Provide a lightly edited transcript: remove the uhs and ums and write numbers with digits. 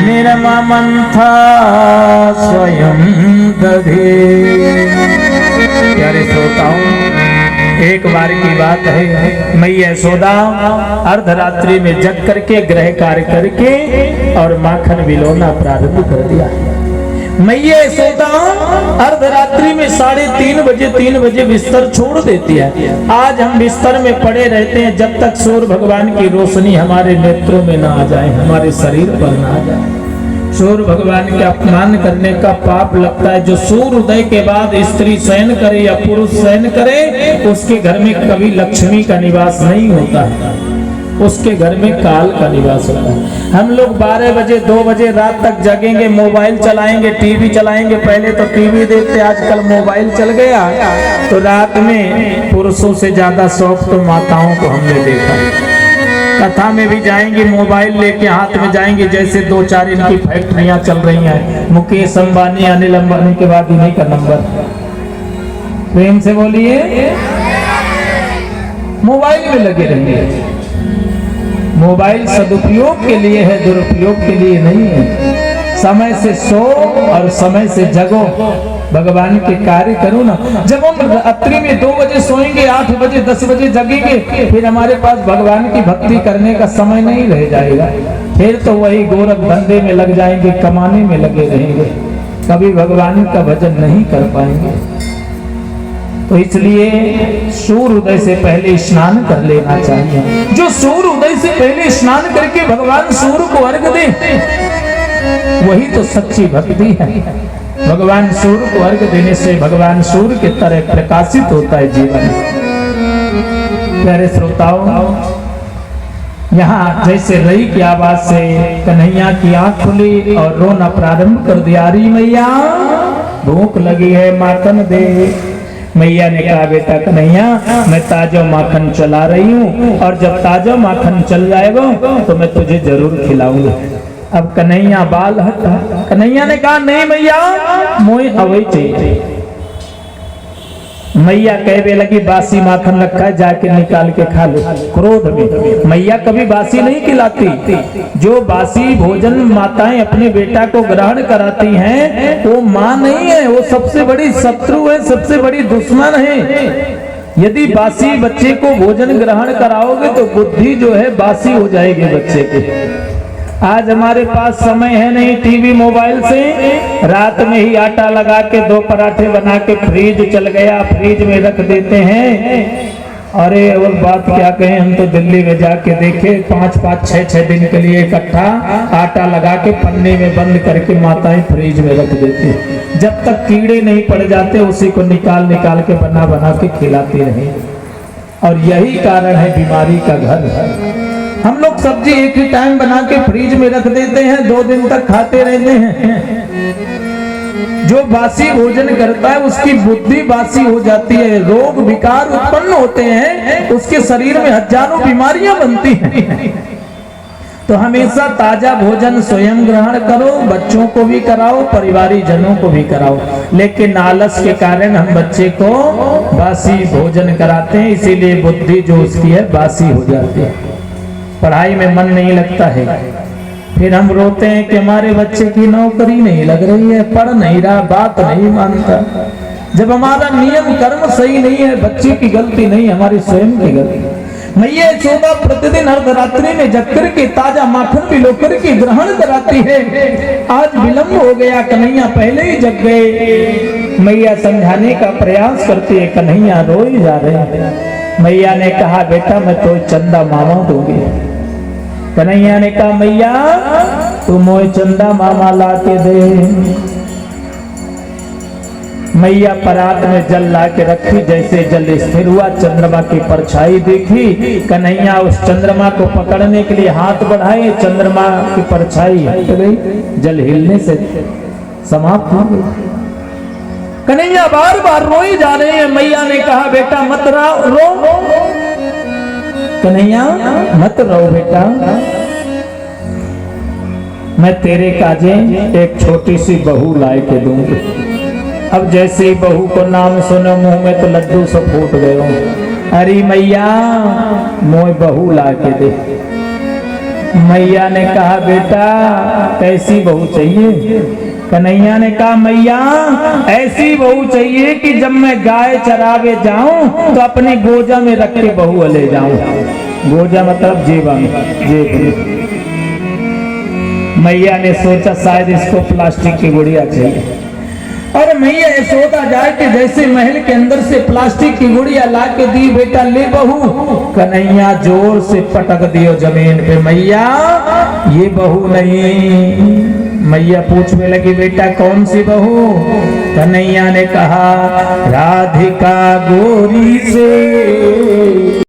निर्मा मंथा स्वयं दधे। प्यारे श्रोताओं, एक बार की बात है, मैया यशोदा अर्धरात्रि में जग करके ग्रह कार्य करके और माखन विलोना प्रारंभ कर दिया। मैया यशोदा अर्धरात्रि में 3:30 बजे बिस्तर छोड़ देती है। आज हम बिस्तर में पड़े रहते हैं जब तक सूर्य भगवान की रोशनी हमारे नेत्रों में ना आ जाए, हमारे शरीर पर ना आ जाए। सूर्य भगवान के अपमान करने का पाप लगता है। जो सूर्य उदय के बाद स्त्री शयन करे या पुरुष शयन करे, उसके घर में कभी लक्ष्मी का निवास नहीं होता है, उसके घर में काल का निवास होता है। हम लोग 12 बजे 2 बजे रात तक जगेंगे, मोबाइल चलाएंगे, टीवी चलाएंगे। पहले तो टीवी देखते, आजकल मोबाइल चल गया। तो रात में पुरुषों से ज्यादा शौक तो माताओं को हमने देखा। कथा में भी जाएंगे, मोबाइल लेके हाथ में जाएंगे, जैसे 2-4 इनकी फैक्ट्रियां चल रही हैं। मुकेश अंबानी, अनिल अंबानी के बाद इन्हीं का नंबर। प्रेम से बोलिए, मोबाइल में लगे रहेंगे। मोबाइल सदुपयोग के लिए है, दुरुपयोग के लिए नहीं है। समय से सो और समय से जगो, भगवान के कार्य करो ना। जब हम रात्रि में 2 बजे सोएंगे, 8 बजे 10 बजे जगेंगे, फिर हमारे पास भगवान की भक्ति करने का समय नहीं रह जाएगा। फिर तो वही गोरख धंधे में लग जाएंगे, कमाने में लगे रहेंगे, कभी भगवान का भजन नहीं कर पाएंगे। तो इसलिए सूर्य उदय से पहले स्नान कर लेना चाहिए। जो सूर्य उदय से पहले स्नान करके भगवान सूर्य को अर्घ दे, वही तो सच्ची भक्ति है। भगवान सूर्य को अर्घ देने से भगवान सूर्य की तरह प्रकाशित होता है जीवन। प्यारे श्रोताओं, यहाँ जैसे रई की आवाज से कन्हैया की आंख खुली और रोना प्रारंभ कर दिया। अरे मैया, भूख लगी है, माखन दे। मैया ने कहा, बेटा कन्हैया, मैं ताजा माखन चला रही हूँ और जब ताजा माखन चल जाएगा तो मैं तुझे जरूर खिलाऊंगा। अब कन्हैया बाल हटा। कन्हैया ने कहा, नहीं मैया, मोए अवै चाहिए। मैया कहने लगी, बासी माखन रखा है, जाके निकाल के खा लो। क्रोध में मैया कभी बासी नहीं खिलाती। जो बासी भोजन माताएं अपने बेटा को ग्रहण कराती हैं, वो माँ नहीं है, वो सबसे बड़ी शत्रु है, सबसे बड़ी दुश्मन है। यदि बासी बच्चे को भोजन ग्रहण कराओगे तो बुद्धि जो है बासी हो जाएगी बच्चे की। आज हमारे पास समय है नहीं, टीवी मोबाइल से रात में ही आटा लगा के 2 पराठे बना के फ्रीज चल गया, फ्रीज में रख देते हैं। अरे और बात क्या कहें, हम तो दिल्ली में जाके देखे 5-5, 6-6 दिन के लिए इकट्ठा आटा लगा के पन्ने में बंद करके माताएं फ्रीज में रख देती। जब तक कीड़े नहीं पड़ जाते उसी को निकाल के बना के खिलाती रहे। और यही कारण है बीमारी का घर। हम लोग सब्जी एक ही टाइम बना के फ्रीज में रख देते हैं, 2 दिन तक खाते रहते हैं। जो बासी भोजन करता है उसकी बुद्धि बासी हो जाती है, रोग विकार उत्पन्न होते हैं, उसके शरीर में हजारों बीमारियां बनती हैं। तो हमेशा ताजा भोजन स्वयं ग्रहण करो, बच्चों को भी कराओ, परिवारी जनों को भी कराओ। लेकिन आलस के कारण हम बच्चे को बासी भोजन कराते हैं, इसीलिए बुद्धि जो उसकी है बासी हो जाती है, पढ़ाई में मन नहीं लगता है। फिर हम रोते हैं कि हमारे बच्चे की नौकरी नहीं लग रही है, पढ़ नहीं रहा, बात नहीं मानता। जब हमारा नियम कर्म सही नहीं है, बच्चे की गलती नहीं, हमारी स्वयं की गलती। मैया यशोदा प्रतिदिन अर्धरात्रि में जग करके ताजा माखन पिलो करके ग्रहण कराती है। आज विलंब हो गया, कन्हैया पहले ही जग गए। मैया समझाने का प्रयास करती है, कन्हैया रोए जा रहे हैं। मैया ने कहा, बेटा मैं तो चंदा मामा दूंगी। कन्हैया ने कहा, मैया तू मोए चंदा मामा ला के दे। मैया परात में जल ला के रखी, जैसे जल स्थिर हुआ, चंद्रमा की परछाई देखी। कन्हैया उस चंद्रमा को पकड़ने के लिए हाथ बढ़ाए, चंद्रमा की परछाई हट गई, जल हिलने से समाप्त हो गई। कन्हैया बार बार रोई जा रहे हैं। मैया ने कहा, बेटा मत रो, कन्हैया मत रो बेटा, मैं तेरे काजे एक छोटी सी बहू लाए के दूंगी। अब जैसे ही बहू को नाम सुनो मुंह में तो लड्डू से फूट गए। अरे मैया मोए बहू ला के दे। मैया ने कहा बेटा कैसी बहू चाहिए? कन्हैया ने कहा मैया ऐसी बहू चाहिए कि जब मैं गाय चरावे जाऊं तो अपनी गोजा में रख के बहू ले जाऊं। गोजा मतलब जेबा में, जेब में। मैया ने सोचा शायद इसको प्लास्टिक की गुड़िया चाहिए, और मैया यशोदा जाए कि जैसे महल के अंदर से प्लास्टिक की गुड़िया ला के दी, बेटा ले बहू। कन्हैया जोर से पटक दियो जमीन पे, मैया ये बहू नहीं। मैया पूछने लगी बेटा कौन सी बहू? कन्हैया ने कहा राधिका गोरी से